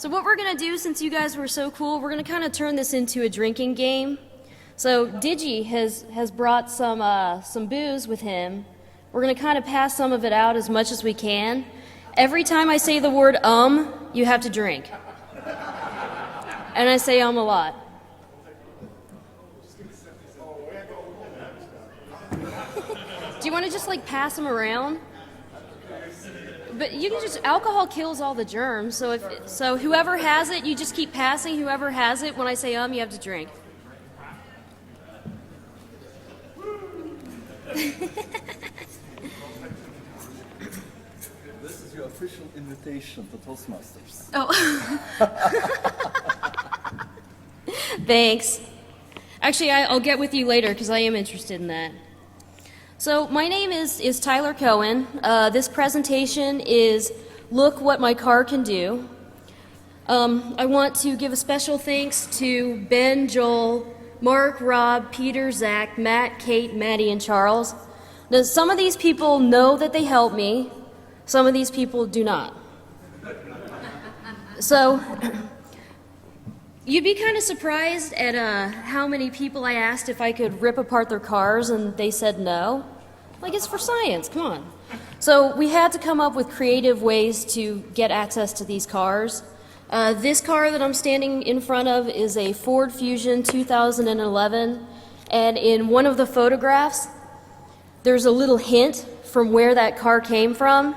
So what we're going to do, since you guys were so cool, we're going to kind of turn this into a drinking game. So Digi has brought some booze with him. We're going to kind of pass some of it out as much as we can. Every time I say the word you have to drink. And I say a lot. Do you want to just like pass them around? But you can just, alcohol kills all the germs, so whoever has it, you just keep passing whoever has it. When I say you have to drink. This is your official invitation to Toastmasters. Oh. Thanks. Actually, I'll get with you later because I am interested in that. So my name is Tyler Cohen. This presentation is Look What My Car Can Do. I want to give a special thanks to Ben, Joel, Mark, Rob, Peter, Zach, Matt, Kate, Maddie, and Charles. Now, some of these people know that they helped me. Some of these people do not. So you'd be kind of surprised at how many people I asked if I could rip apart their cars, and they said no. Like, it's for science, come on. So we had to come up with creative ways to get access to these cars. This car that I'm standing in front of is a Ford Fusion 2011, and in one of the photographs, there's a little hint from where that car came from.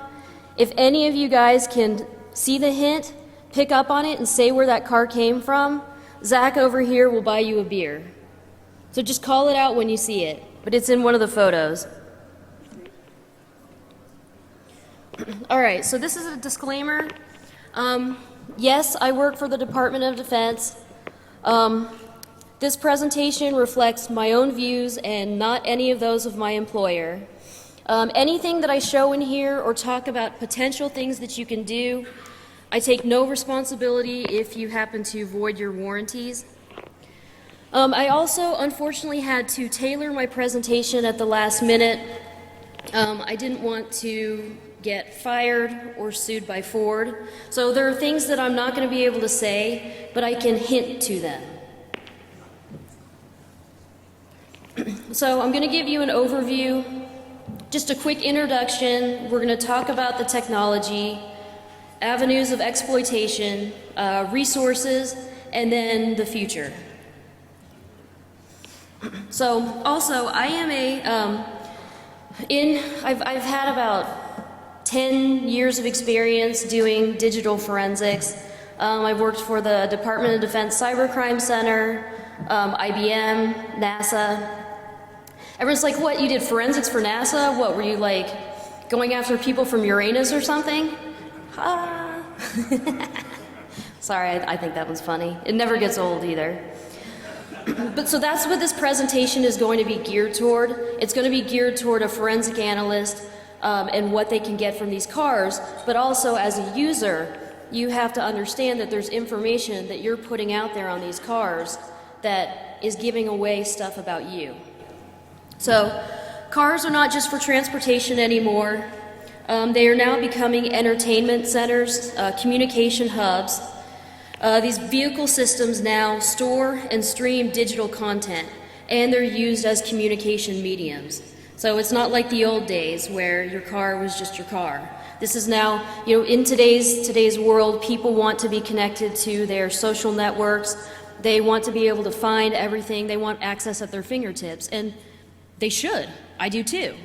If any of you guys can see the hint, pick up on it and say where that car came from, Zach over here will buy you a beer. So just call it out when you see it, but it's in one of the photos. All right, so this is a disclaimer. Yes, I work for the Department of Defense. This presentation reflects my own views and not any of those of my employer. Anything that I show in here or talk about potential things that you can do, I take no responsibility if you happen to void your warranties. I also unfortunately had to tailor my presentation at the last minute. I didn't want to get fired or sued by Ford. So there are things that I'm not going to be able to say, but I can hint to them. So I'm going to give you an overview, just a quick introduction. We're going to talk about the technology, avenues of exploitation, resources, and then the future. So also, I am I've had about 10 years of experience doing digital forensics. I've worked for the Department of Defense Cybercrime Center, IBM, NASA. Everyone's like, what, you did forensics for NASA? What, were you like going after people from Uranus or something? Sorry, I think that one's funny. It never gets old either. But so that's what this presentation is going to be geared toward. It's going to be geared toward a forensic analyst and what they can get from these cars, but also as a user, you have to understand that there's information that you're putting out there on these cars that is giving away stuff about you. So cars are not just for transportation anymore. They are now becoming entertainment centers, communication hubs. These vehicle systems now store and stream digital content, and they're used as communication mediums. So it's not like the old days where your car was just your car. This is now, in today's world, people want to be connected to their social networks. They want to be able to find everything. They want access at their fingertips, and they should. I do too.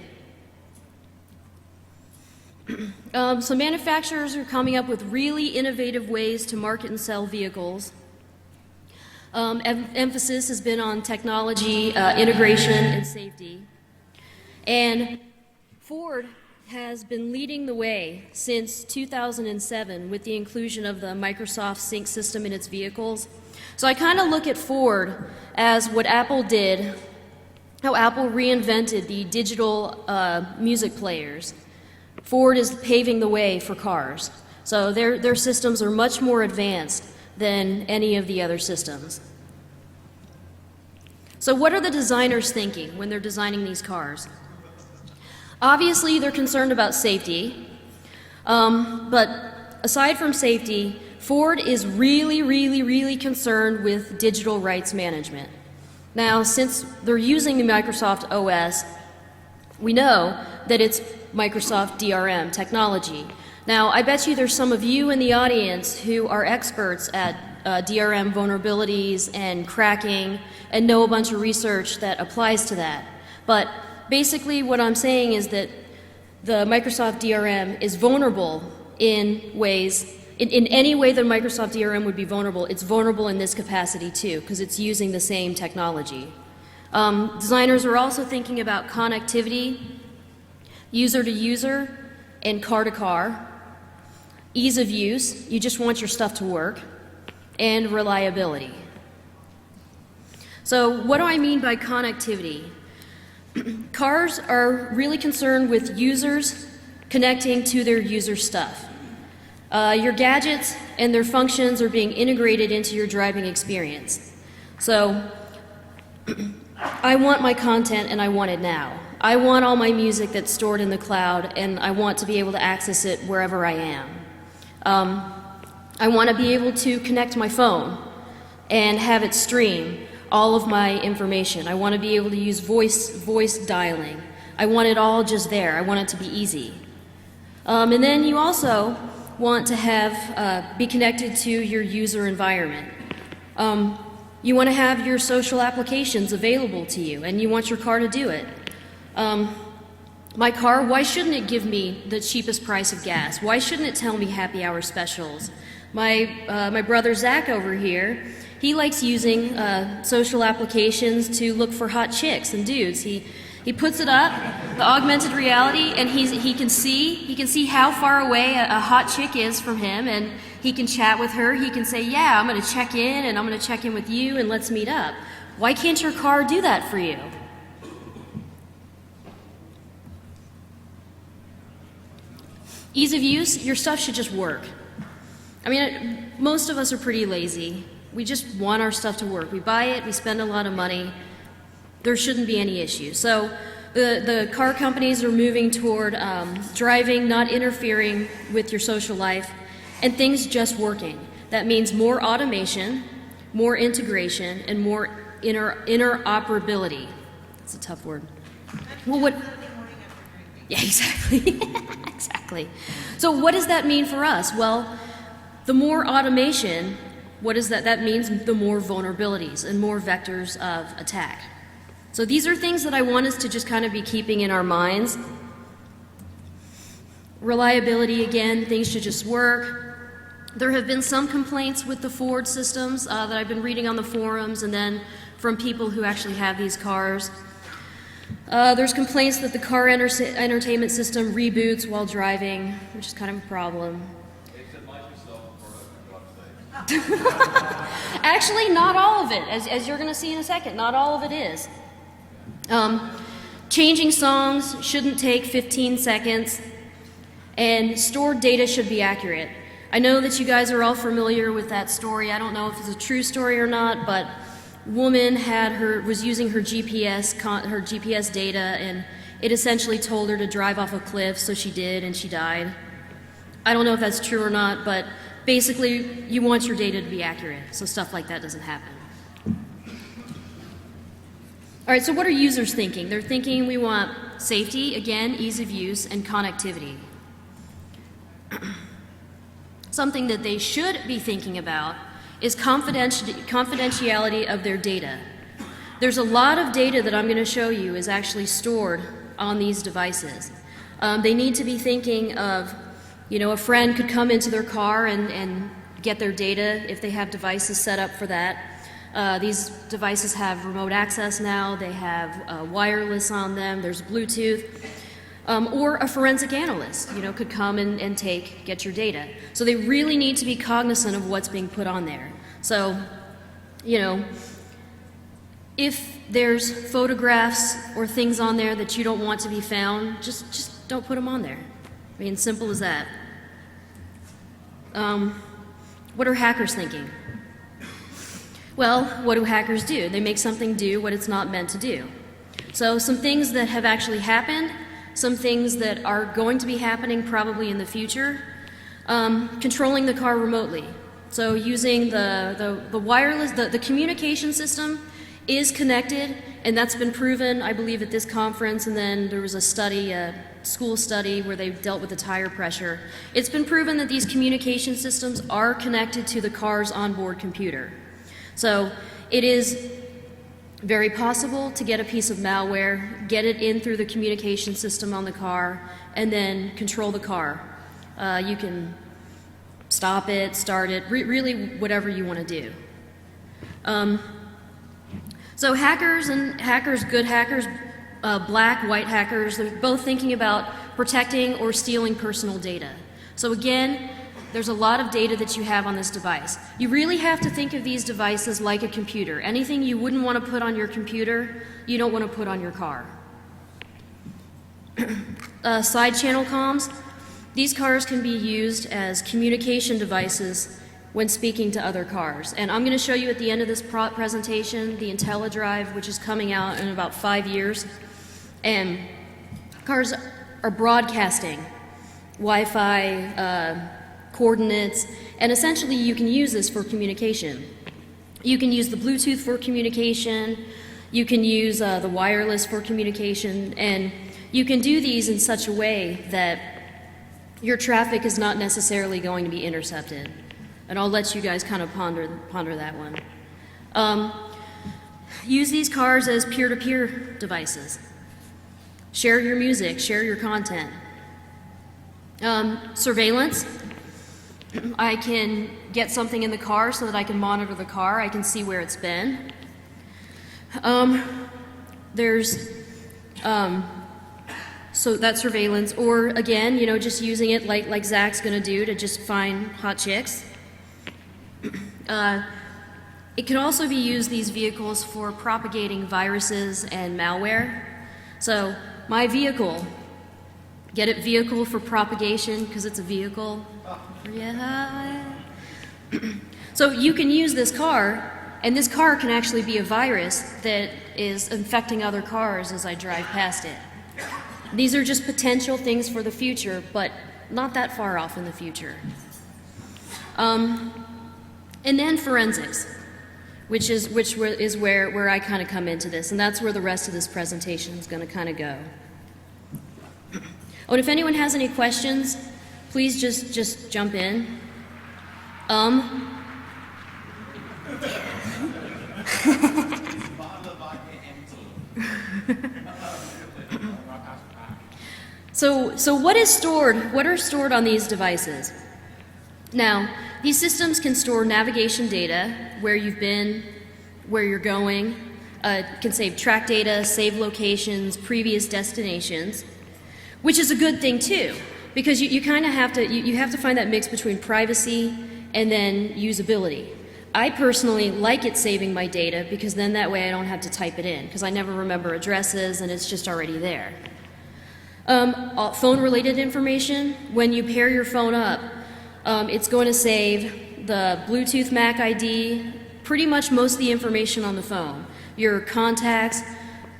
So manufacturers are coming up with really innovative ways to market and sell vehicles. Emphasis has been on technology, integration, and safety. And Ford has been leading the way since 2007 with the inclusion of the Microsoft Sync system in its vehicles. So I kind of look at Ford as what Apple did, how Apple reinvented the digital music players. Ford is paving the way for cars. So their systems are much more advanced than any of the other systems. So what are the designers thinking when they're designing these cars? Obviously, they're concerned about safety, but aside from safety, Ford is really concerned with digital rights management. Now, since they're using the Microsoft OS, we know that it's Microsoft DRM technology. Now, I bet you there's some of you in the audience who are experts at DRM vulnerabilities and cracking and know a bunch of research that applies to that. But basically what I'm saying is that the Microsoft DRM is vulnerable in ways, in any way that Microsoft DRM would be vulnerable, it's vulnerable in this capacity too, because it's using the same technology. Designers are also thinking about connectivity, user to user, and car to car, ease of use, you just want your stuff to work, and reliability. So what do I mean by connectivity? Cars are really concerned with users connecting to their user stuff. Your gadgets and their functions are being integrated into your driving experience. So I want my content and I want it now. I want all my music that's stored in the cloud and I want to be able to access it wherever I am. I want to be able to connect my phone and have it stream all of my information. I want to be able to use voice dialing. I want it all just there. I want it to be easy. And then you also want to have be connected to your user environment. You want to have your social applications available to you, and you want your car to do it. My car, why shouldn't it give me the cheapest price of gas? Why shouldn't it tell me happy hour specials? My brother Zach over here, he likes using social applications to look for hot chicks and dudes. He puts it up, the augmented reality, and he can see how far away a hot chick is from him, and he can chat with her. He can say, yeah, I'm going to check in, and I'm going to check in with you, and let's meet up. Why can't your car do that for you? Ease of use, your stuff should just work. I mean, most of us are pretty lazy. We just want our stuff to work. We buy it, we spend a lot of money. There shouldn't be any issue. So the car companies are moving toward driving, not interfering with your social life, and things just working. That means more automation, more integration, and more interoperability. That's a tough word. Well, what? Yeah, exactly. Exactly. So what does that mean for us? Well, the more automation, what does that? That means the more vulnerabilities and more vectors of attack. So these are things that I want us to just kind of be keeping in our minds. Reliability, again, things should just work. There have been some complaints with the Ford systems that I've been reading on the forums and then from people who actually have these cars. There's complaints that the car entertainment system reboots while driving, which is kind of a problem. Actually, not all of it, as you're going to see in a second, not all of it is. Changing songs shouldn't take 15 seconds, and stored data should be accurate. I know that you guys are all familiar with that story. I don't know if it's a true story or not, but woman was using her GPS data, and it essentially told her to drive off a cliff, so she did, and she died. I don't know if that's true or not, but basically you want your data to be accurate, so stuff like that doesn't happen. All right, so what are users thinking? They're thinking we want safety, again, ease of use, and connectivity. Something that they should be thinking about is confidentiality of their data. There's a lot of data that I'm going to show you is actually stored on these devices. They need to be thinking of, a friend could come into their car and get their data if they have devices set up for that. These devices have remote access now, they have wireless on them, there's Bluetooth. Or a forensic analyst, could come and get your data. So they really need to be cognizant of what's being put on there. So, if there's photographs or things on there that you don't want to be found, just don't put them on there. I mean, simple as that. What are hackers thinking? Well, what do hackers do? They make something do what it's not meant to do. So some things that have actually happened, some things that are going to be happening probably in the future. Controlling the car remotely. So using the wireless, the communication system is connected, and that's been proven, I believe, at this conference, and then there was a study, a school study where they dealt with the tire pressure. It's been proven that these communication systems are connected to the car's onboard computer. So it is very possible to get a piece of malware, get it in through the communication system on the car, and then control the car. You can stop it, start it, really whatever you want to do. So hackers and hackers, good hackers, black, white hackers, they're both thinking about protecting or stealing personal data. So again, there's a lot of data that you have on this device. You really have to think of these devices like a computer. Anything you wouldn't want to put on your computer, you don't want to put on your car. Side channel comms. These cars can be used as communication devices when speaking to other cars. And I'm going to show you at the end of this presentation the IntelliDrive, which is coming out in about 5 years. And cars are broadcasting Wi-Fi coordinates, and essentially you can use this for communication. You can use the Bluetooth for communication, you can use the wireless for communication, and you can do these in such a way that your traffic is not necessarily going to be intercepted. And I'll let you guys kind of ponder that one. Use these cars as peer-to-peer devices. Share your music, share your content. Surveillance. I can get something in the car so that I can monitor the car. I can see where it's been. So that's surveillance, or again, you know, just using it like Zach's gonna do to just find hot chicks. It can also be used, these vehicles, for propagating viruses and malware. So my vehicle, get it, vehicle for propagation, because it's a vehicle. Yeah. So you can use this car, and this car can actually be a virus that is infecting other cars as I drive past it. These are just potential things for the future, but not that far off in the future. And then forensics, which is where I kind of come into this, and that's where the rest of this presentation is going to kind of go. Oh, and if anyone has any questions, please just jump in. So what is stored? What are stored on these devices? Now, these systems can store navigation data, where you've been, where you're going, can save track data, save locations, previous destinations, which is a good thing too, because you kind of have to, you have to find that mix between privacy and then usability. I personally like it saving my data, because then that way I don't have to type it in, because I never remember addresses and it's just already there. Phone-related information, when you pair your phone up, it's going to save the Bluetooth MAC ID, pretty much most of the information on the phone. Your contacts,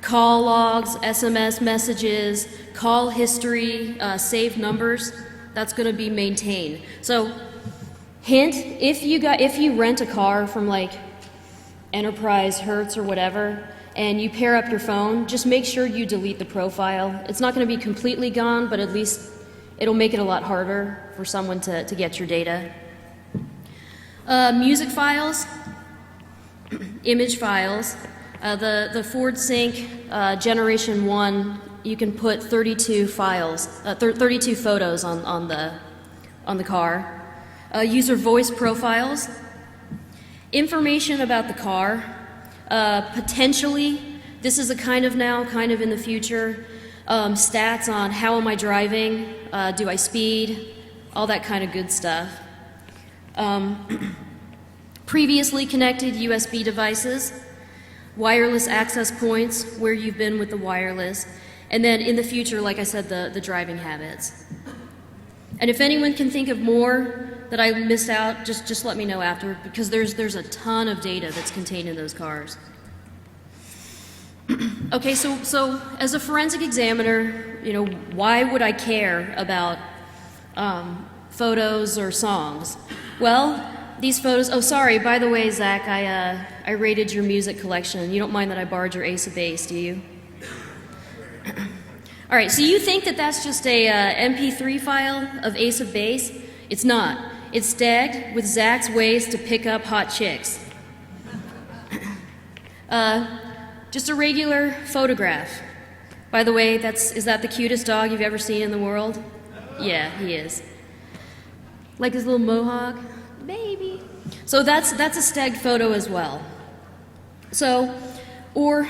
call logs, SMS messages, call history, saved numbers, that's going to be maintained. So, hint, if you rent a car from like Enterprise, Hertz, or whatever, and you pair up your phone, just make sure you delete the profile. It's not going to be completely gone, but at least it'll make it a lot harder for someone to get your data. Music files, image files. The Ford Sync Generation 1, you can put 32 files, 32 photos on the car. User voice profiles. Information about the car. Potentially, this is a kind of now, kind of in the future, stats on how am I driving, do I speed, all that kind of good stuff. Previously connected USB devices, wireless access points, where you've been with the wireless, and then in the future, like I said, the driving habits. And if anyone can think of more that I missed out, just let me know after, because there's a ton of data that's contained in those cars. Okay, so as a forensic examiner, you know, why would I care about photos or songs? Well, these photos, oh sorry, by the way, Zach, I rated your music collection. You don't mind that I borrowed your Ace of Base, do you? All right, so you think that that's just a MP3 file of Ace of Base? It's not. It's tagged with Zach's ways to pick up hot chicks. Just a regular photograph. By the way, is that the cutest dog you've ever seen in the world? Yeah, he is. Like his little mohawk? Baby. So that's a stagged photo as well. So, or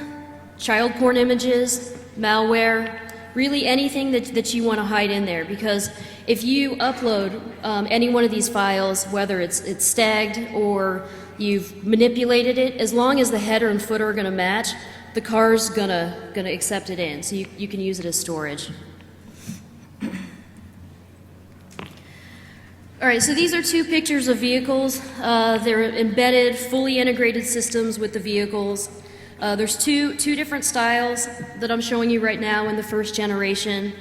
child porn images, malware, really anything that you want to hide in there, because if you upload any one of these files, whether it's stagged or you've manipulated it, as long as the header and footer are going to match, the car's gonna accept it in, so you can use it as storage. All right, so these are two pictures of vehicles. They're embedded, fully integrated systems with the vehicles. There's two different styles that I'm showing you right now in the first generation.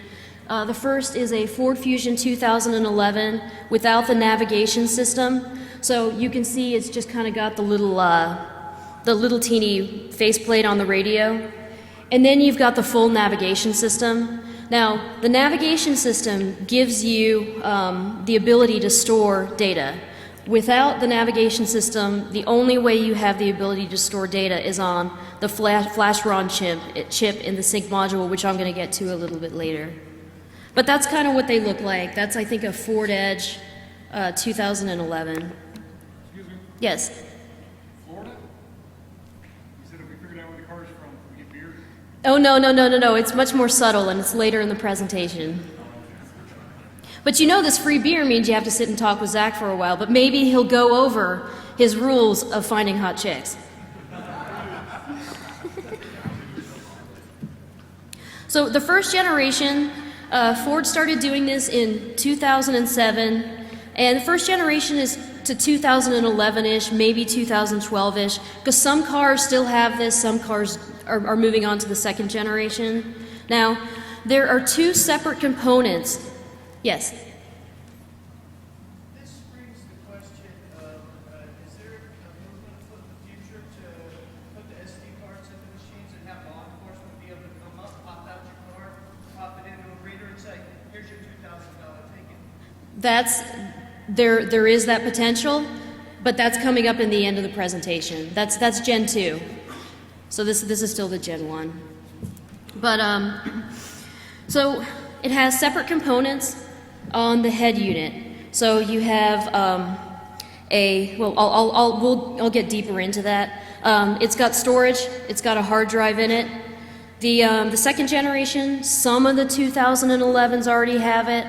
The first is a Ford Fusion 2011 without the navigation system. So you can see it's just kind of got the little teeny faceplate on the radio. And then you've got the full navigation system. Now, the navigation system gives you the ability to store data. Without the navigation system, the only way you have the ability to store data is on the flash ROM chip in the sync module, which I'm going to get to a little bit later. But that's kind of what they look like. That's, I think, a Ford Edge 2011. Excuse me? Yes? Florida? You said if we figured out where the car's from, we get beer? Oh, no. It's much more subtle, and it's later in the presentation. But you know this free beer means you have to sit and talk with Zach for a while, but maybe he'll go over his rules of finding hot chicks. So the first generation, Ford started doing this in 2007, and the first generation is to 2011-ish, maybe 2012-ish, because some cars still have this, some cars are moving on to the second generation. Now, there are two separate components. Yes? This brings the question of, is there a movement for the future to put the SD cards in the machines and have law enforcement be able to come up, pop out your card, pop it into a reader and say, here's your $2,000 ticket? There is that potential, but that's coming up in the end of the presentation. That's Gen 2. So this is still the Gen 1. But, so it has separate components on the head unit. So you have I'll get deeper into that. It's got storage, it's got a hard drive in it. The second generation, some of the 2011s already have it,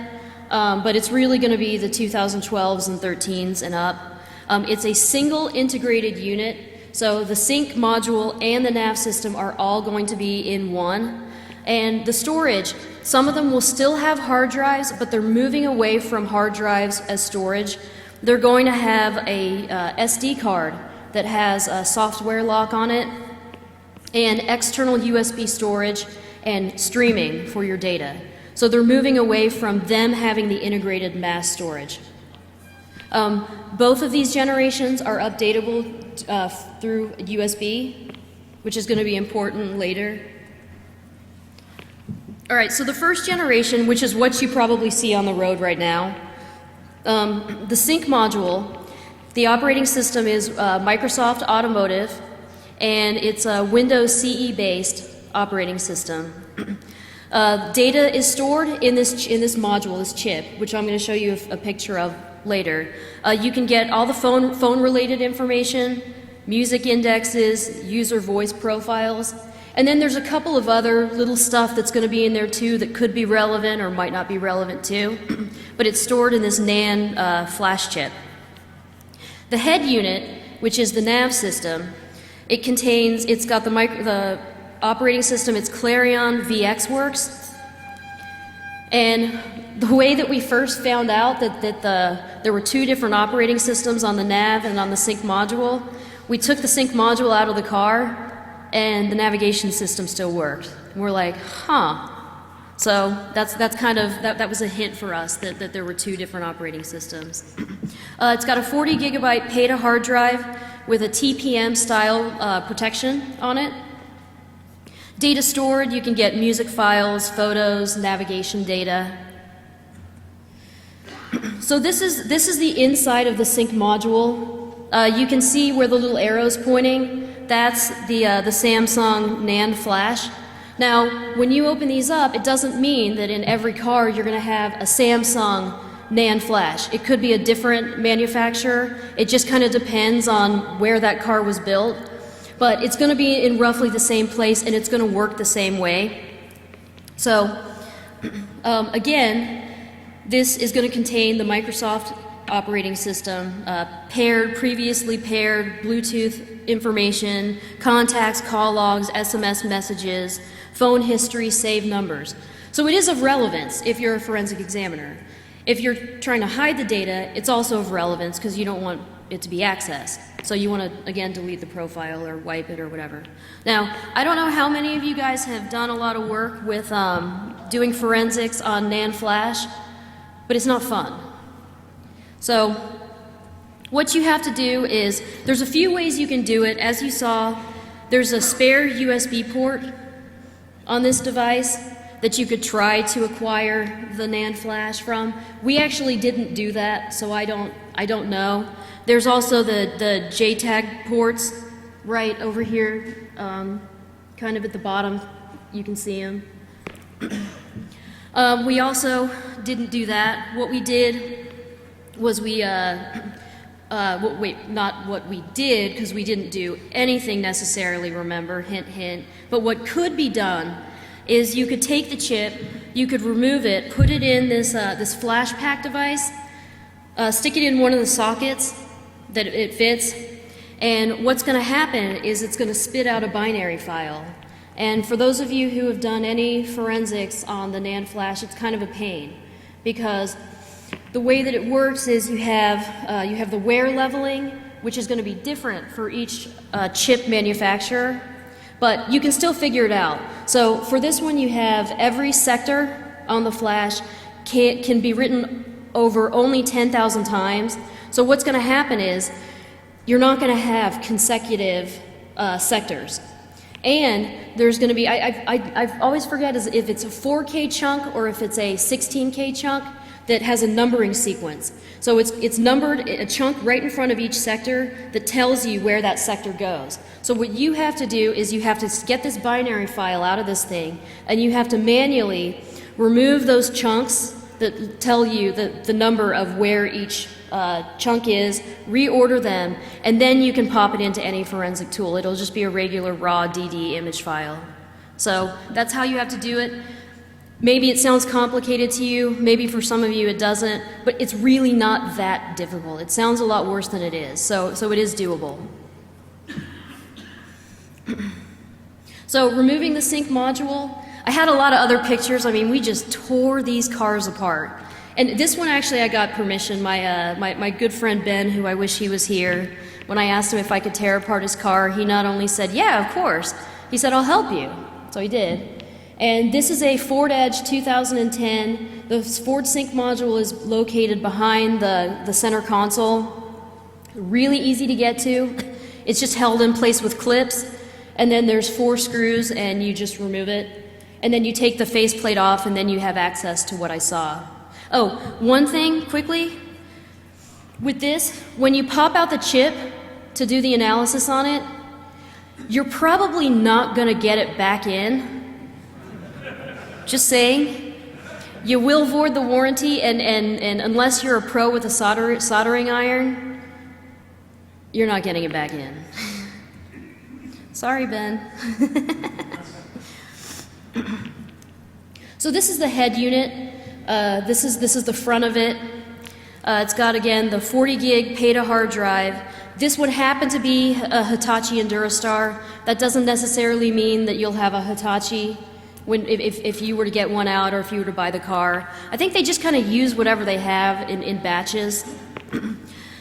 but it's really going to be the 2012s and 13s and up. It's a single integrated unit, so the sync module and the nav system are all going to be in one. And the storage, some of them will still have hard drives, but they're moving away from hard drives as storage. They're going to have a SD card that has a software lock on it, and external USB storage and streaming for your data. So they're moving away from them having the integrated mass storage. Both of these generations are updatable through USB, which is going to be important later. All right, so the first generation, which is what you probably see on the road right now, the sync module, the operating system is Microsoft Automotive, and it's a Windows CE-based operating system. Data is stored in this module, this chip, which I'm going to show you a picture of later. You can get all the phone-related information, music indexes, user voice profiles, and then there's a couple of other little stuff that's going to be in there too that could be relevant or might not be relevant too, but it's stored in this NAND flash chip. The head unit, which is the nav system, it's got the operating system, it's Clarion VxWorks, and the way that we first found out that there were two different operating systems on the nav and on the sync module, we took the sync module out of the car and the navigation system still worked. And we're like, huh. So that's kind of, that was a hint for us that there were two different operating systems. It's got a 40 gigabyte PATA hard drive with a TPM style protection on it. Data stored, you can get music files, photos, navigation data. So this is the inside of the sync module. You can see where the little arrow's pointing. That's the Samsung NAND flash. Now, when you open these up, it doesn't mean that in every car you're going to have a Samsung NAND flash. It could be a different manufacturer. It just kind of depends on where that car was built. But it's going to be in roughly the same place, and it's going to work the same way. So, again, this is going to contain the Microsoft operating system, previously paired Bluetooth information, contacts, call logs, SMS messages, phone history, saved numbers. So it is of relevance if you're a forensic examiner. If you're trying to hide the data, it's also of relevance because you don't want it to be accessed. So you want to, again, delete the profile or wipe it or whatever. Now, I don't know how many of you guys have done a lot of work with doing forensics on NAND flash, but it's not fun. So what you have to do is, there's a few ways you can do it. As you saw, there's a spare USB port on this device that you could try to acquire the NAND flash from. We actually didn't do that, so I don't know. There's also the JTAG ports right over here, kind of at the bottom. You can see them. We also didn't do that. What we did was not what we did, because we didn't do anything necessarily, remember, hint, hint. But what could be done is you could take the chip, you could remove it, put it in this flash pack device, stick it in one of the sockets that it fits, and what's going to happen is it's going to spit out a binary file. And for those of you who have done any forensics on the NAND flash, it's kind of a pain, because the way that it works is you have the wear leveling, which is going to be different for each chip manufacturer, but you can still figure it out. So for this one, you have every sector on the flash can be written over only 10,000 times. So what's going to happen is you're not going to have consecutive sectors. And there's going to be, I always forget if it's a 4K chunk or if it's a 16K chunk that has a numbering sequence. So it's numbered, a chunk right in front of each sector that tells you where that sector goes. So what you have to do is you have to get this binary file out of this thing, and you have to manually remove those chunks that tell you the number of where each chunk is, reorder them, and then you can pop it into any forensic tool. It'll just be a regular raw DD image file. So that's how you have to do it. Maybe it sounds complicated to you, maybe for some of you it doesn't, but it's really not that difficult. It sounds a lot worse than it is, so it is doable. So removing the sync module, I had a lot of other pictures. I mean, we just tore these cars apart. And this one, actually, I got permission. My good friend Ben, who I wish he was here, when I asked him if I could tear apart his car, he not only said, yeah, of course, he said, I'll help you. So he did. And this is a Ford Edge 2010. The Ford Sync module is located behind the center console. Really easy to get to. It's just held in place with clips. And then there's 4 screws, and you just remove it. And then you take the faceplate off, and then you have access to what I saw. Oh, one thing quickly. With this, when you pop out the chip to do the analysis on it, you're probably not going to get it back in. Just saying. You will void the warranty, and unless you're a pro with a soldering iron, you're not getting it back in. Sorry, Ben. So this is the head unit. This is the front of it. It's got, again, the 40 gig PATA hard drive. This would happen to be a Hitachi EnduraStar. That doesn't necessarily mean that you'll have a Hitachi if you were to get one out or if you were to buy the car. I think they just kind of use whatever they have in batches.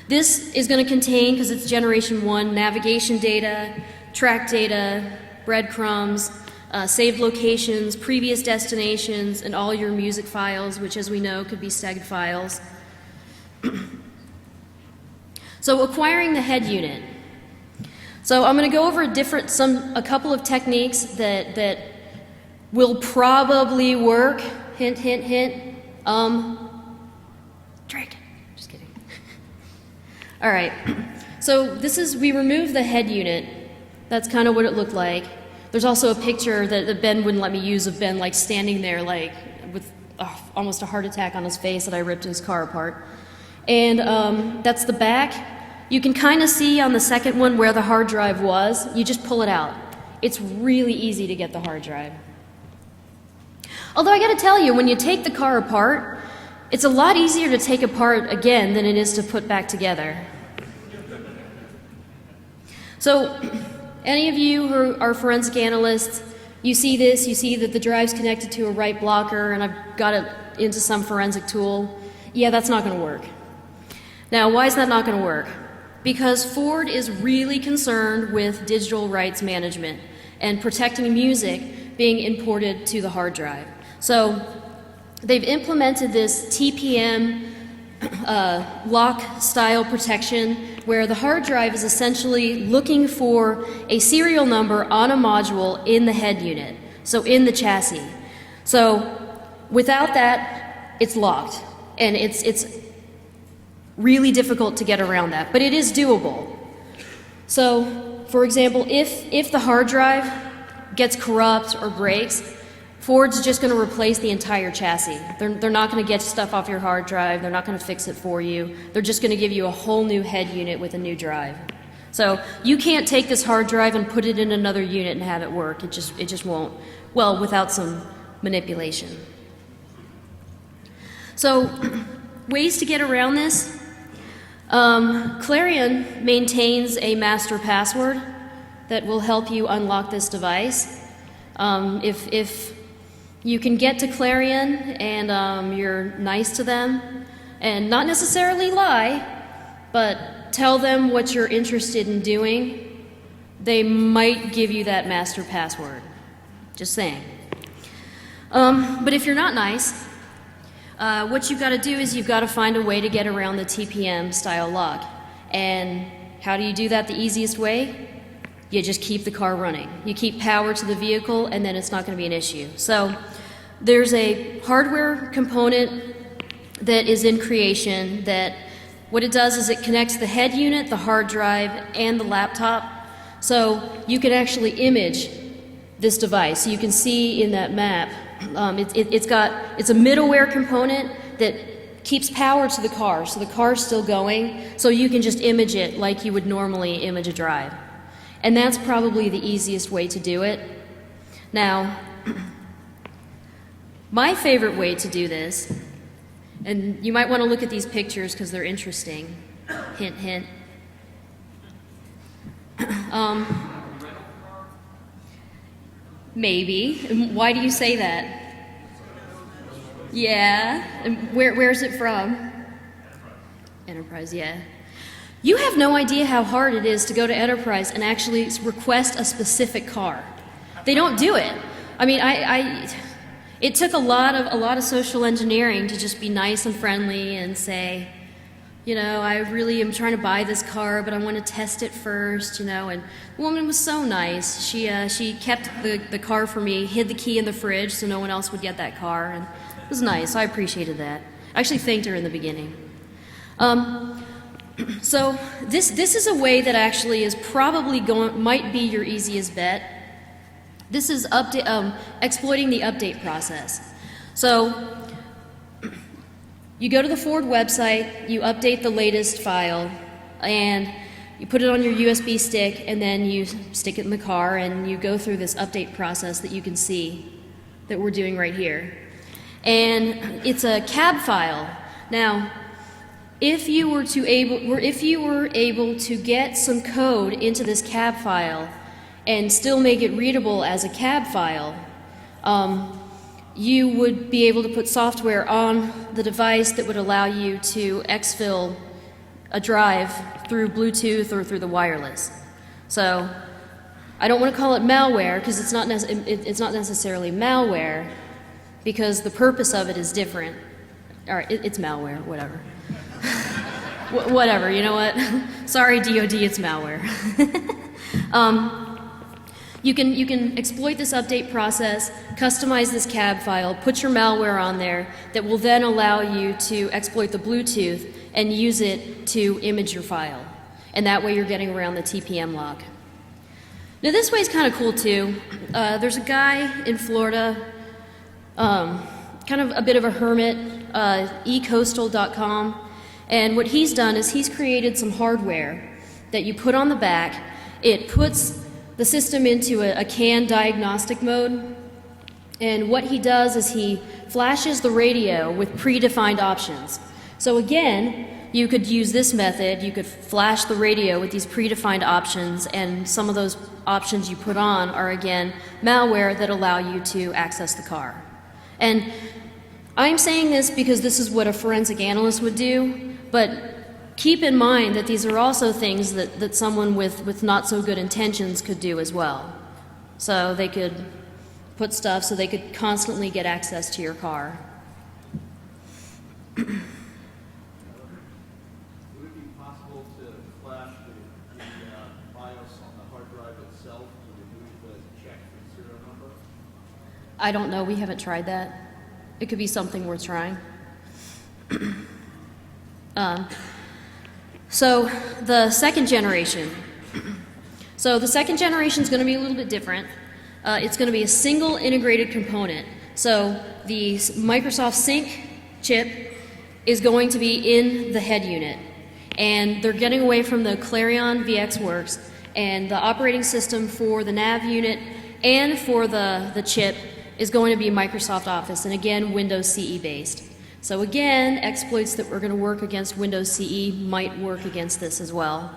This is going to contain, because it's generation 1, navigation data, track data, breadcrumbs, saved locations, previous destinations, and all your music files, which as we know could be STEG files. So acquiring the head unit. So I'm going to go over a couple of techniques that will probably work. Hint, hint, hint. Drink. Just kidding. All right. So we removed the head unit. That's kind of what it looked like. There's also a picture that Ben wouldn't let me use of Ben like standing there like with almost a heart attack on his face that I ripped his car apart. And that's the back. You can kind of see on the second one where the hard drive was. You just pull it out. It's really easy to get the hard drive. Although I got to tell you, when you take the car apart, it's a lot easier to take apart again than it is to put back together. So, any of you who are forensic analysts, you see this, you see that the drive's connected to a write blocker and I've got it into some forensic tool. Yeah, that's not going to work. Now, why is that not going to work? Because Ford is really concerned with digital rights management and protecting music being imported to the hard drive. So, they've implemented this TPM lock style protection where the hard drive is essentially looking for a serial number on a module in the head unit, so in the chassis. So without that, it's locked, and it's really difficult to get around that, but it is doable. So, for example, if the hard drive gets corrupt or breaks, Ford's just going to replace the entire chassis. They're not going to get stuff off your hard drive. They're not going to fix it for you. They're just going to give you a whole new head unit with a new drive. So you can't take this hard drive and put it in another unit and have it work. It just won't. Well, without some manipulation. So ways to get around this. Clarion maintains a master password that will help you unlock this device. If you can get to Clarion and you're nice to them and not necessarily lie, but tell them what you're interested in doing, they might give you that master password. Just saying. But if you're not nice, what you've got to do is you've got to find a way to get around the TPM style lock. And how do you do that the easiest way? You just keep the car running. You keep power to the vehicle and then it's not going to be an issue. So there's a hardware component that is in creation that what it does is it connects the head unit, the hard drive, and the laptop. So you can actually image this device. So you can see in that map, it's a middleware component that keeps power to the car. So the car's still going. So you can just image it like you would normally image a drive. And that's probably the easiest way to do it. Now, my favorite way to do this, and you might want to look at these pictures because they're interesting. Hint, hint. Maybe. Why do you say that? Yeah. And where's it from? Enterprise, yeah. You have no idea how hard it is to go to Enterprise and actually request a specific car. They don't do it. I mean, it took a lot of social engineering to just be nice and friendly and say, you know, I really am trying to buy this car, but I want to test it first, you know. And the woman was so nice. She kept the car for me, hid the key in the fridge so no one else would get that car, and it was nice. I appreciated that. I actually thanked her in the beginning. So this is a way that actually is probably might be your easiest bet. This is exploiting the update process. So you go to the Ford website, you update the latest file, and you put it on your USB stick, and then you stick it in the car, and you go through this update process that you can see that we're doing right here. And it's a cab file. Now, if you were able to get some code into this cab file and still make it readable as a cab file, you would be able to put software on the device that would allow you to exfil a drive through Bluetooth or through the wireless. So I don't want to call it malware because it's not necessarily malware, because the purpose of it is different. All right, it's malware, whatever. Whatever, you know what? Sorry, DoD, it's malware. You can exploit this update process, customize this cab file, put your malware on there that will then allow you to exploit the Bluetooth and use it to image your file. And that way you're getting around the TPM lock. Now this way is kind of cool too. There's a guy in Florida, kind of a bit of a hermit, ecoastal.com, and what he's done is he's created some hardware that you put on the back. It puts the system into a CAN diagnostic mode, and what he does is he flashes the radio with predefined options. So again, you could use this method. You could flash the radio with these predefined options, and some of those options you put on are again malware that allow you to access the car. And I'm saying this because this is what a forensic analyst would do, but keep in mind that these are also things that someone with not so good intentions could do as well. So they could put stuff so they could constantly get access to your car. Would it be possible to flash the BIOS on the hard drive itself to remove the check and serial number? I don't know, we haven't tried that. It could be something worth trying. So the second generation. So the second generation is going to be a little bit different. It's going to be a single integrated component. So the Microsoft Sync chip is going to be in the head unit. And they're getting away from the Clarion VxWorks, and the operating system for the nav unit and for the chip is going to be Microsoft Office, and again, Windows CE based. So again, exploits that were going to work against Windows CE might work against this as well.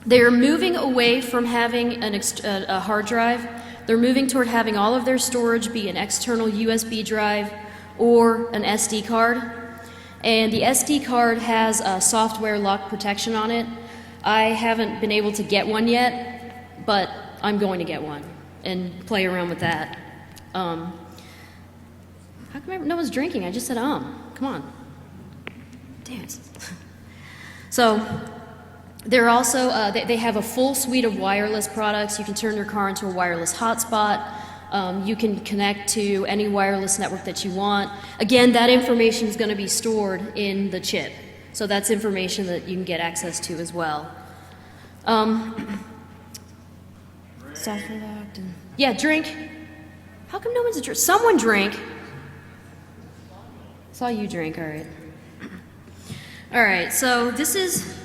They're moving away from having a hard drive. They're moving toward having all of their storage be an external USB drive or an SD card. And the SD card has a software lock protection on it. I haven't been able to get one yet, but I'm going to get one and play around with that. How come no one's drinking? I just said come on. Damn it. So they're also, they have a full suite of wireless products. You can turn your car into a wireless hotspot. You can connect to any wireless network that you want. Again, that information is going to be stored in the chip. So that's information that you can get access to as well. Software locked. Yeah, drink. How come no one's a drink? Someone drink. Saw you drink, all right. All right, so this is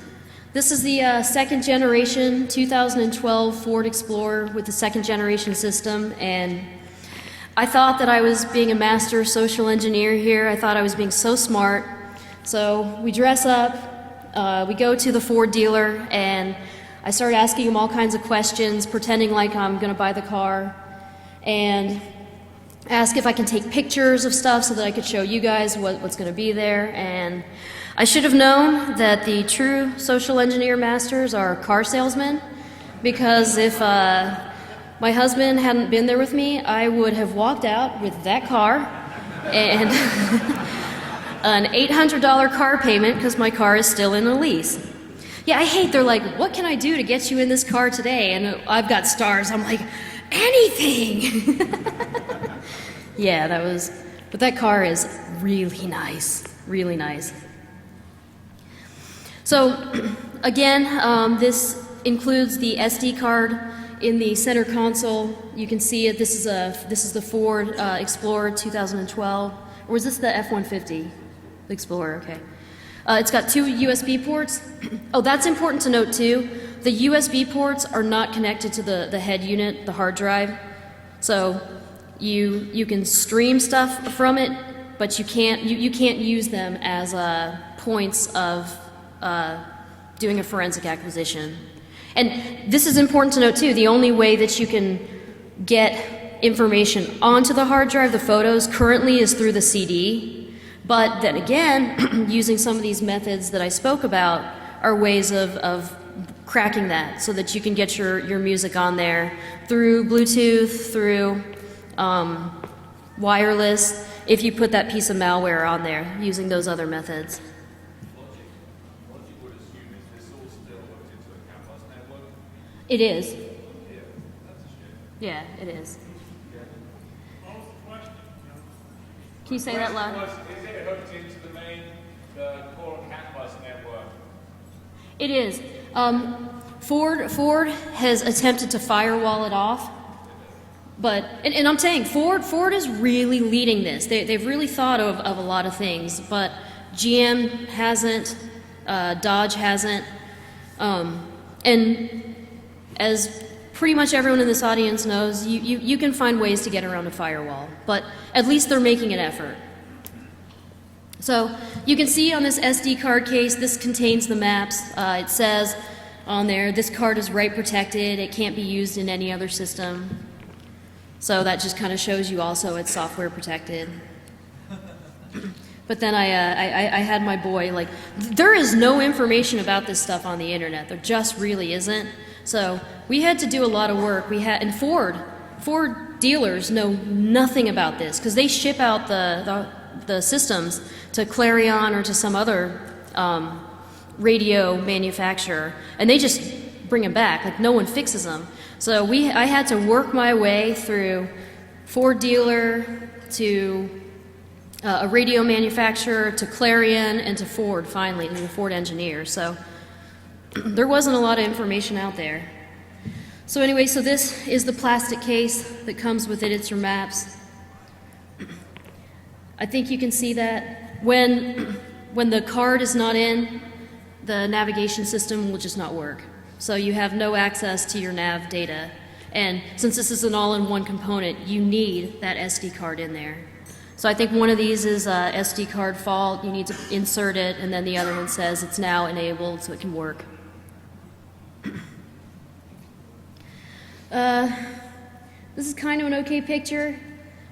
the second generation 2012 Ford Explorer with the second generation system, and I thought that I was being a master social engineer here. I thought I was being so smart. So we dress up, we go to the Ford dealer, and I start asking him all kinds of questions, pretending like I'm going to buy the car, and ask if I can take pictures of stuff so that I could show you guys what's going to be there. And I should have known that the true social engineer masters are car salesmen, because if my husband hadn't been there with me, I would have walked out with that car and an $800 car payment because my car is still in a lease. Yeah, I hate, they're like, what can I do to get you in this car today? And I've got stars. I'm like, anything. Yeah, but that car is really nice, really nice. So again, this includes the SD card in the center console. You can see it. This is the Ford Explorer 2012, or is this the F-150? The Explorer, okay. It's got two USB ports. Oh, that's important to note too. The USB ports are not connected to the head unit, the hard drive. So you can stream stuff from it, but you can't use them as points of doing a forensic acquisition. And this is important to note too. The only way that you can get information onto the hard drive, the photos, currently is through the CD. But then again, using some of these methods that I spoke about are ways of cracking that so that you can get your music on there through Bluetooth, through wireless, if you put that piece of malware on there using those other methods. Logic would assume is this all still hooked into a CAN bus network? It is. Yeah, that's a shame. Yeah, it is. What was the question? Can you say that loud? Is it hooked into the core CAN bus network? It is. Ford has attempted to firewall it off, but and I'm saying Ford is really leading this. They've really thought of a lot of things, but GM hasn't, Dodge hasn't, and as pretty much everyone in this audience knows, you can find ways to get around a firewall, but at least they're making an effort. So you can see on this SD card case, this contains the maps. It says on there, this card is write protected. It can't be used in any other system. So that just kind of shows you also it's software protected. But then I had my boy, like, there is no information about this stuff on the internet. There just really isn't. So we had to do a lot of work. And Ford dealers know nothing about this because they ship out the systems to Clarion or to some other radio manufacturer, and they just bring them back. Like, no one fixes them. So I had to work my way through Ford dealer to a radio manufacturer to Clarion and to Ford finally, to the Ford engineer. So there wasn't a lot of information out there. So anyway, so this is the plastic case that comes with it. It's your maps. I think you can see that when the card is not in, the navigation system will just not work. So you have no access to your nav data. And since this is an all-in-one component, you need that SD card in there. So I think one of these is SD card fault. You need to insert it, and then the other one says it's now enabled so it can work. This is kind of an okay picture.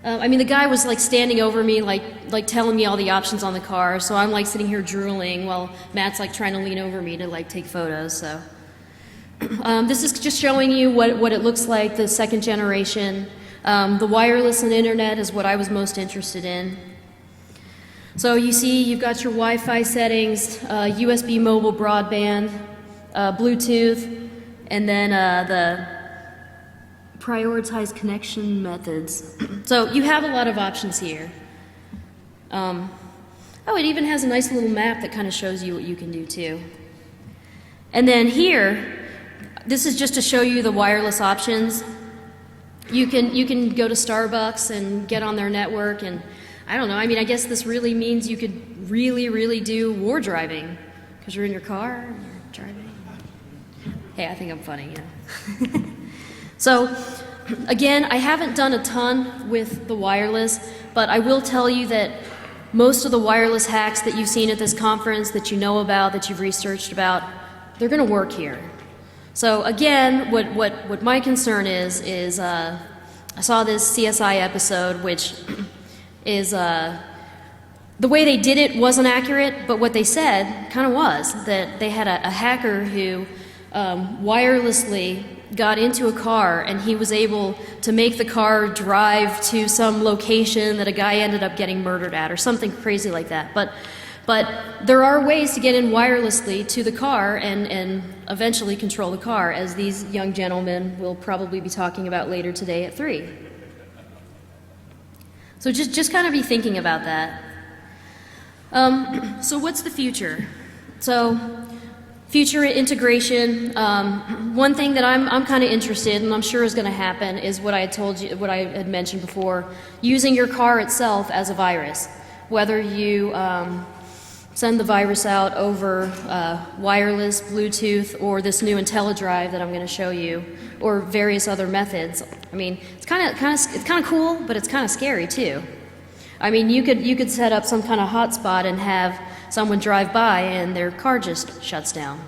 I mean, the guy was like standing over me, like telling me all the options on the car. So I'm like sitting here drooling while Matt's like trying to lean over me to like take photos. So this is just showing you what it looks like, the second generation. The wireless and internet is what I was most interested in. So you see, you've got your Wi-Fi settings, USB mobile broadband, Bluetooth, and then the prioritize connection methods. So you have a lot of options here. Oh, it even has a nice little map that kind of shows you what you can do too. And then here, this is just to show you the wireless options. You can go to Starbucks and get on their network, and I don't know, I mean, I guess this really means you could really do war driving because you're in your car and you're driving. Hey, I think I'm funny, yeah. So, again, I haven't done a ton with the wireless, but I will tell you that most of the wireless hacks that you've seen at this conference, that you know about, that you've researched about, they're going to work here. So, again, what my concern is I saw this CSI episode, which is the way they did it wasn't accurate, but what they said kind of was, that they had a hacker who wirelessly got into a car, and he was able to make the car drive to some location that a guy ended up getting murdered at, or something crazy like that. But there are ways to get in wirelessly to the car and eventually control the car, as these young gentlemen will probably be talking about later today at 3. So just kind of be thinking about that. So what's the future? So future integration. One thing that I'm kind of interested in, and I'm sure is going to happen, is what I had told you, what I had mentioned before, using your car itself as a virus. Whether you send the virus out over wireless, Bluetooth, or this new IntelliDrive that I'm going to show you, or various other methods. I mean, it's kind of cool, but it's kind of scary too. I mean, you could set up some kind of hotspot and have someone drive by and their car just shuts down.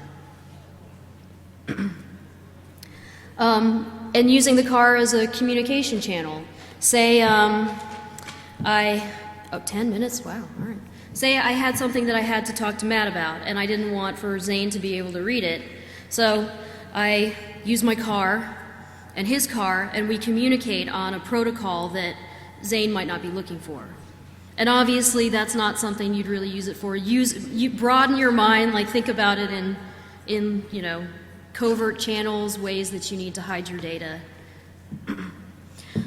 And using the car as a communication channel. Say 10 minutes? Wow, all right. Say I had something that I had to talk to Matt about, and I didn't want for Zane to be able to read it. So I use my car and his car, and we communicate on a protocol that Zane might not be looking for. And obviously that's not something you'd really use it for. You broaden your mind, like think about it in you know, covert channels, ways that you need to hide your data.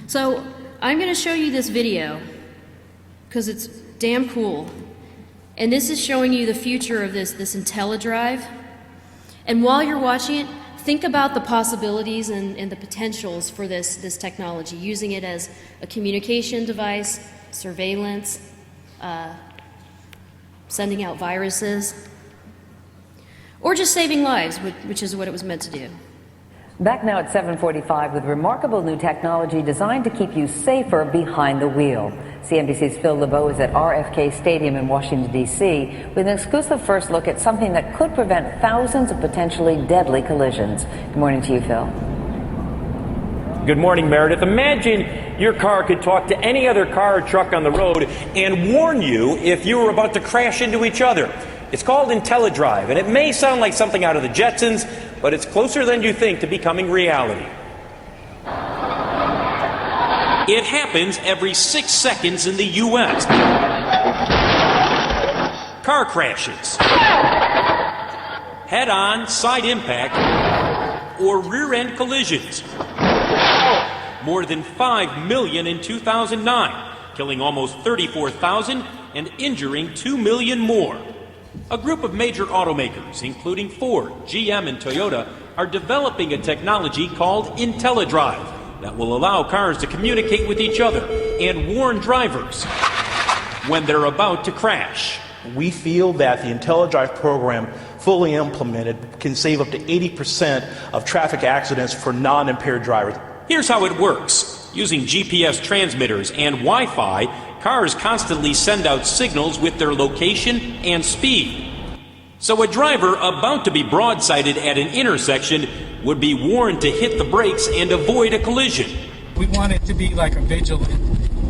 So I'm going to show you this video because it's damn cool. And this is showing you the future of this IntelliDrive. And while you're watching it, think about the possibilities and the potentials for this technology, using it as a communication device, surveillance, sending out viruses, or just saving lives, which is what it was meant to do. Back now at 7:45 with remarkable new technology designed to keep you safer behind the wheel. CNBC's Phil LeBeau is at RFK Stadium in Washington, D.C. with an exclusive first look at something that could prevent thousands of potentially deadly collisions. Good morning to you, Phil. Good morning, Meredith. Imagine your car could talk to any other car or truck on the road and warn you if you were about to crash into each other. It's called IntelliDrive, and it may sound like something out of the Jetsons, but it's closer than you think to becoming reality. It happens every 6 seconds in the U.S. Car crashes, head-on, side impact, or rear-end collisions. More than 5 million in 2009, killing almost 34,000 and injuring 2 million more. A group of major automakers, including Ford, GM, and Toyota, are developing a technology called IntelliDrive that will allow cars to communicate with each other and warn drivers when they're about to crash. We feel that the IntelliDrive program, fully implemented, can save up to 80% of traffic accidents for non-impaired drivers. Here's how it works. Using GPS transmitters and Wi-Fi, cars constantly send out signals with their location and speed. So a driver about to be broadsided at an intersection would be warned to hit the brakes and avoid a collision. We want it to be like a vigilant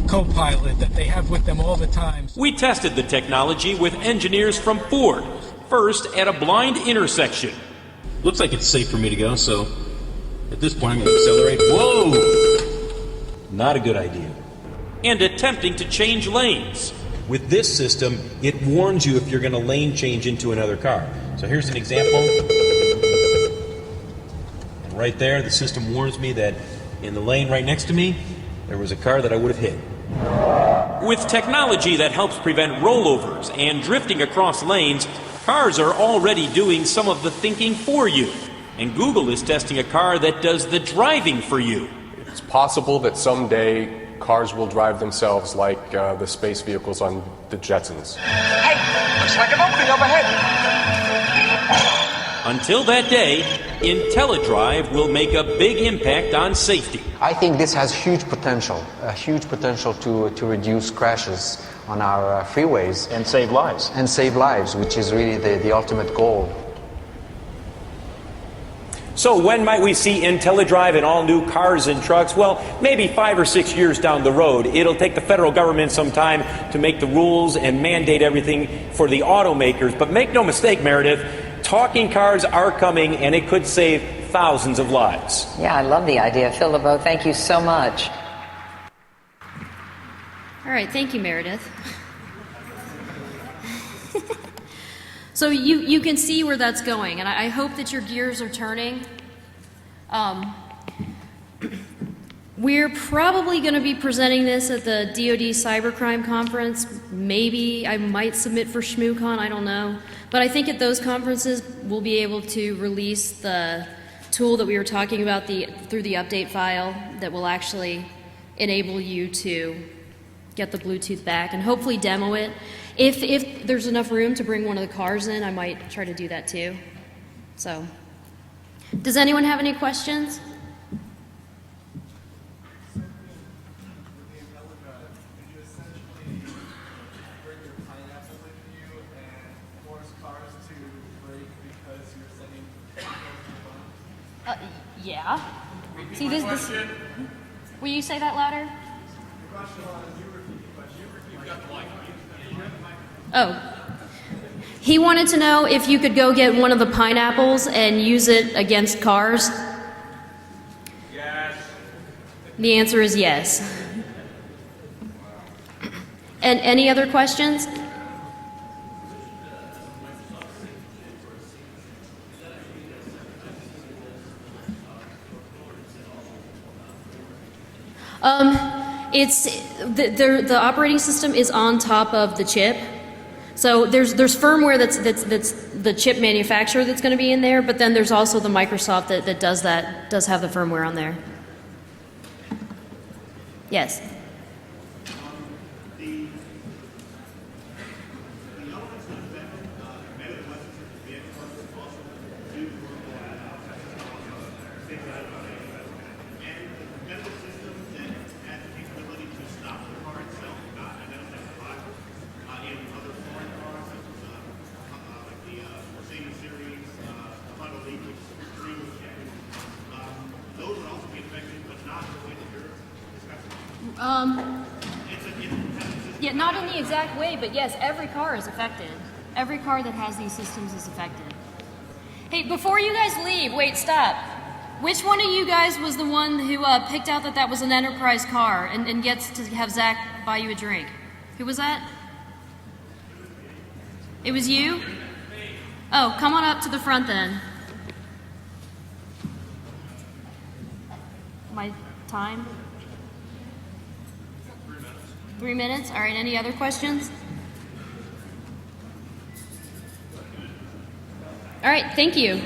co-pilot that they have with them all the time. We tested the technology with engineers from Ford, first at a blind intersection. Looks like it's safe for me to go, so at this point I'm going to accelerate. Whoa! Not a good idea. And attempting to change lanes. With this system, it warns you if you're going to lane change into another car. So here's an example. And right there, the system warns me that in the lane right next to me, there was a car that I would have hit. With technology that helps prevent rollovers and drifting across lanes, cars are already doing some of the thinking for you. And Google is testing a car that does the driving for you. It's possible that someday cars will drive themselves like the space vehicles on the Jetsons. Hey, looks like an opening up ahead. Until that day, IntelliDrive will make a big impact on safety. I think this has huge potential to reduce crashes on our freeways. And save lives. And save lives, which is really the ultimate goal. So when might we see IntelliDrive in all new cars and trucks? Well, maybe 5 or 6 years down the road. It'll take the federal government some time to make the rules and mandate everything for the automakers. But make no mistake, Meredith, talking cars are coming, and it could save thousands of lives. Yeah, I love the idea. Phil LeBeau, thank you so much. All right, thank you, Meredith. So you can see where that's going, and I hope that your gears are turning. We're probably going to be presenting this at the DoD Cybercrime Conference. Maybe I might submit for ShmooCon, I don't know. But I think at those conferences we'll be able to release the tool that we were talking about through the update file that will actually enable you to get the Bluetooth back and hopefully demo it. If there's enough room to bring one of the cars in, I might try to do that too. So, does anyone have any questions? Yeah. See, this. Will you say that louder? Oh. He wanted to know if you could go get one of the pineapples and use it against cars. Yes. The answer is yes. And any other questions? It's the operating system is on top of the chip. So there's firmware that's the chip manufacturer that's going to be in there, but then there's also the Microsoft that does have the firmware on there. Yes. Yeah, not in the exact way, but yes, every car is affected. Every car that has these systems is affected. Hey, before you guys leave, wait, stop. Which one of you guys was the one who picked out that was an Enterprise car and gets to have Zach buy you a drink? Who was that? It was you? Oh, come on up to the front then. My time? 3 minutes? All right, any other questions? All right, thank you.